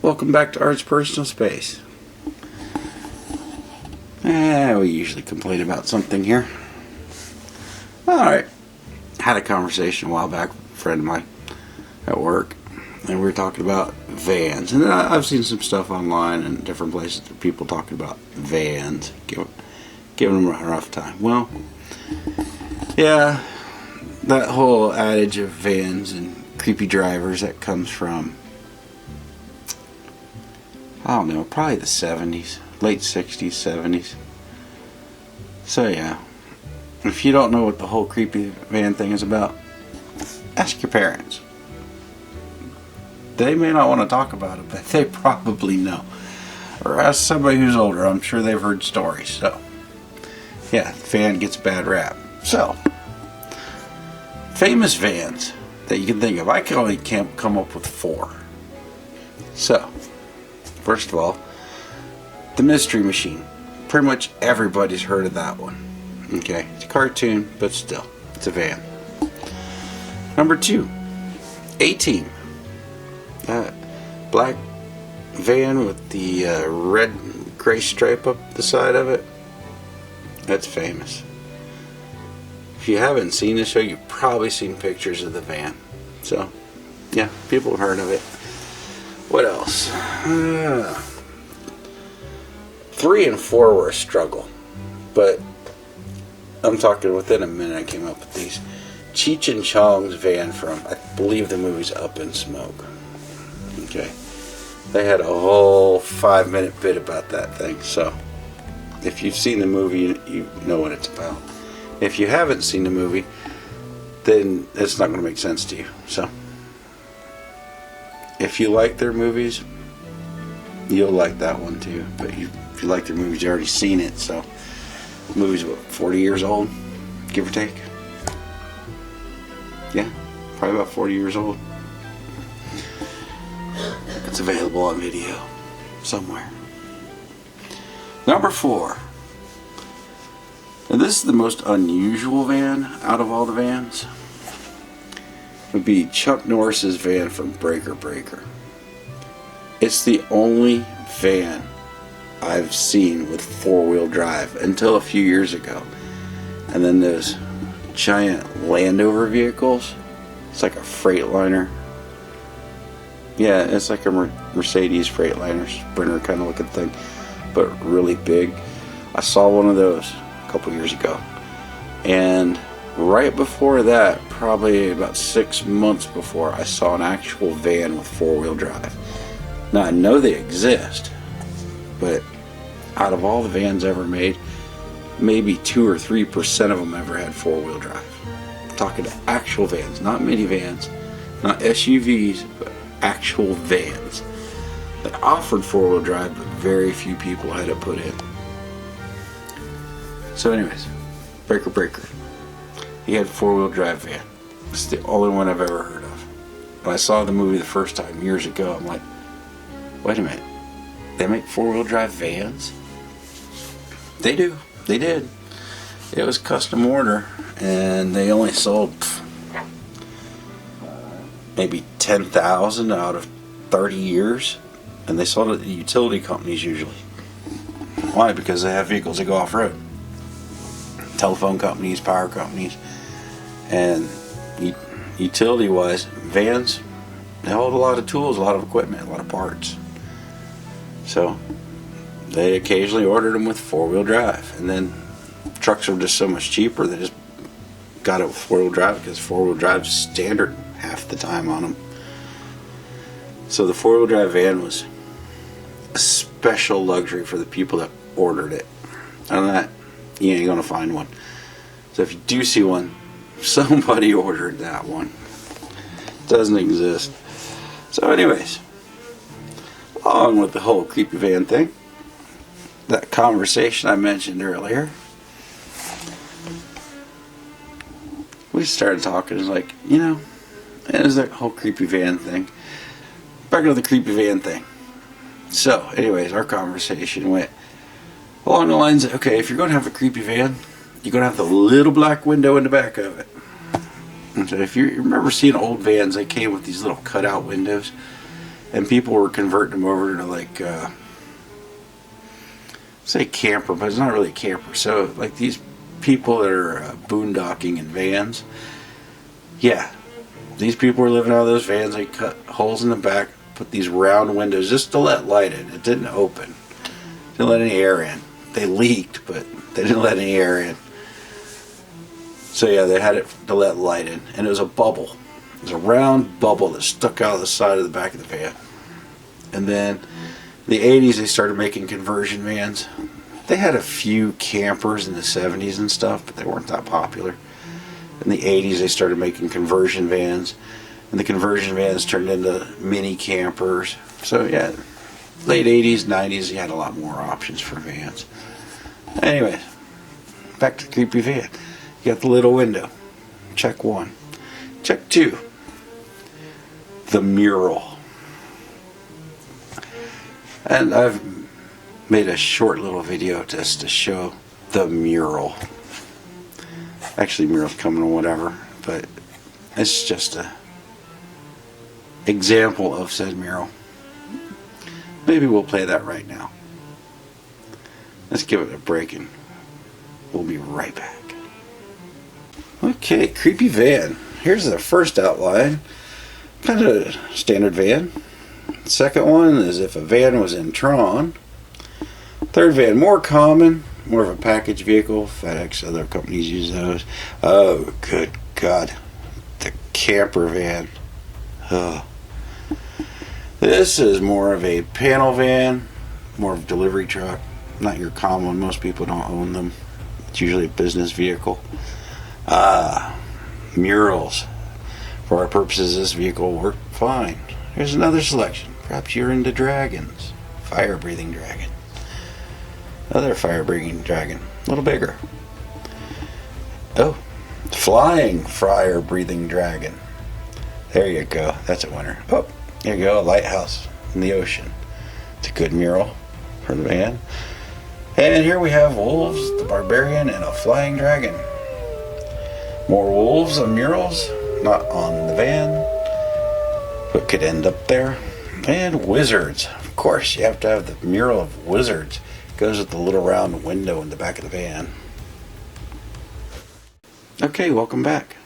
Welcome back to Art's Personal Space. We usually complain about something here. Alright. Had a conversation a while back with a friend of mine at work, and we were talking about vans. And I've seen some stuff online and different places that people talking about vans, giving them a rough time. Well, yeah, that whole adage of vans and creepy drivers, that comes from, I don't know, probably the 70s, late 60s, 70s. So yeah, if you don't know what the whole creepy van thing is about, ask your parents. They may not want to talk about it, but they probably know. Or ask somebody who's older. I'm sure they've heard stories. So yeah, van gets a bad rap. So, famous vans that you can think of. I can only come up with 4. So, first of all, the Mystery Machine. Pretty much everybody's heard of that one. Okay, it's a cartoon, but still, it's a van. Number 2, A-Team. Black van with the red gray stripe up the side of it. That's famous. If you haven't seen the show, you've probably seen pictures of the van. So, yeah, people have heard of it. What else? 3 and 4 were a struggle, but I'm talking within a minute I came up with these. Cheech and Chong's van from, I believe the movie's Up in Smoke. Okay. They had a whole 5-minute bit about that thing, so if you've seen the movie, you know what it's about. If you haven't seen the movie, then it's not going to make sense to you. So, if you like their movies, you'll like that one too. But if you like their movies, you've already seen it. So, the movie's what, 40 years old, give or take? Yeah, probably about 40 years old. It's available on video somewhere. Number 4. And this is the most unusual van out of all the vans. It would be Chuck Norris's van from Breaker Breaker. It's the only van I've seen with 4-wheel drive until a few years ago. And then those giant Land Rover vehicles. It's like a Freightliner. Yeah, it's like a Mercedes Freightliner, Sprinter kind of looking thing, but really big. I saw one of those a couple years ago. And right before that, probably about 6 months before, I saw an actual van with 4-wheel drive. Now, I know they exist, but out of all the vans ever made, maybe 2 or 3% of them ever had 4-wheel drive. I'm talking to actual vans, not minivans, not SUVs, but actual vans that offered 4-wheel drive, but very few people had it put in. So anyways, Breaker Breaker. He had a 4-wheel drive van. It's the only one I've ever heard of. When I saw the movie the first time years ago, I'm like, wait a minute, they make 4-wheel drive vans? They do. They did. It was custom order, and they only sold maybe 10,000 out of 30 years, and they sold it to utility companies usually. Why? Because they have vehicles that go off-road. Telephone companies, power companies, and utility-wise, vans, they hold a lot of tools, a lot of equipment, a lot of parts. So they occasionally ordered them with 4-wheel drive, and then trucks were just so much cheaper, they just got it with 4-wheel drive because 4-wheel drive is standard half the time on them. So the 4-wheel drive van was a special luxury for the people that ordered it. Other than that, you ain't gonna find one. So if you do see one, somebody ordered that one. It doesn't exist. So anyways, along with the whole creepy van thing, that conversation I mentioned earlier, we started talking. It's like, you know, there's that whole creepy van thing. Back to the creepy van thing. So, anyways, our conversation went along the lines of, okay, if you're going to have a creepy van, you're going to have the little black window in the back of it. And so if you remember seeing old vans, they came with these little cutout windows. and people were converting them over to like say camper, but it's not really a camper. So like these people that are boondocking in vans, yeah, these people were living out of those vans. They cut holes in the back, put these round windows just to let light in. It didn't open, didn't let any air in. They leaked, but they didn't let any air in. So yeah, they had it to let light in, and it was a bubble. It was a round bubble that stuck out of the side of the back of the van. And then in the 80s, they started making conversion vans. They had a few campers in the 70s and stuff, but they weren't that popular. In the 80s, they started making conversion vans, and the conversion vans turned into mini campers. So yeah, late 80s, 90s, you had a lot more options for vans. Anyway, back to the creepy van. You got the little window. Check one. Check two. The mural. And I've made a short little video just to show the mural. Actually, mural's coming or whatever, but it's just a example of said mural. Maybe we'll play that right now. Let's give it a break and we'll be right back. Okay, creepy van. Here's the first outline. Kind of standard van. Second one is if a van was in Tron. Third van, more common, more of a package vehicle. FedEx, other companies use those. Oh, good God. The camper van. Oh. This is more of a panel van, more of a delivery truck. Not your common one. Most people don't own them. It's usually a business vehicle. Murals. For our purposes, this vehicle worked fine. Here's another selection. Perhaps you're into dragons. Fire-breathing dragon. Another fire-breathing dragon. A little bigger. Oh, flying fire-breathing dragon. There you go. That's a winner. Oh, there you go. A lighthouse in the ocean. It's a good mural for the van. And here we have wolves, the barbarian, and a flying dragon. More wolves and murals, not on the van, but could end up there. And wizards. Of course, you have to have the mural of wizards. It goes with the little round window in the back of the van. Okay, welcome back.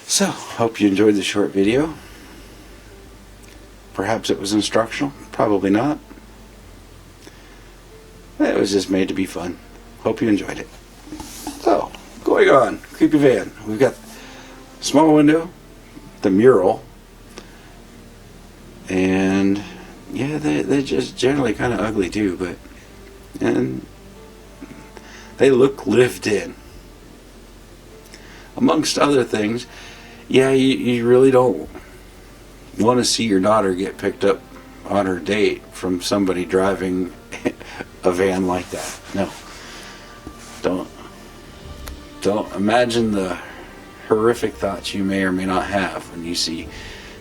So, hope you enjoyed the short video. Perhaps it was instructional, probably not. It was just made to be fun. Hope you enjoyed it. So, going on, creepy van. We've got small window, the mural, and yeah, they're just generally kind of ugly too, and they look lived in. Amongst other things, yeah, you really don't want to see your daughter get picked up on her date from somebody driving a van like that. No. Don't imagine the horrific thoughts you may or may not have when you see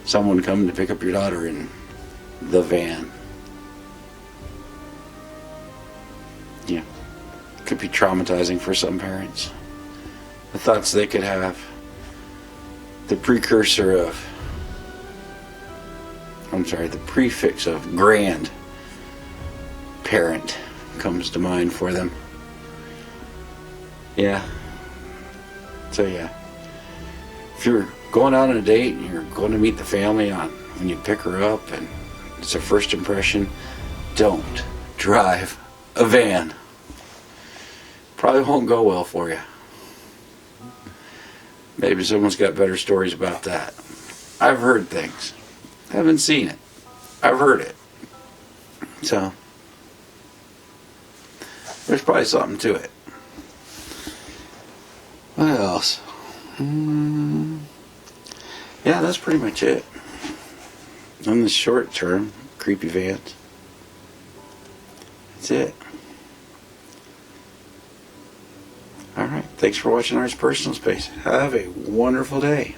someone come to pick up your daughter in the van. Yeah. Could be traumatizing for some parents. The thoughts they could have. The prefix of grand parent comes to mind for them. Yeah. So yeah. If you're going out on a date and you're going to meet the family when you pick her up and it's a first impression, don't drive a van. Probably won't go well for you. Maybe someone's got better stories about that. I've heard things. Haven't seen it. I've heard it. So, there's probably something to it. What else? Yeah, that's pretty much it. On the short term, creepy vans. That's it. Alright, thanks for watching Art's Personal Space. Have a wonderful day.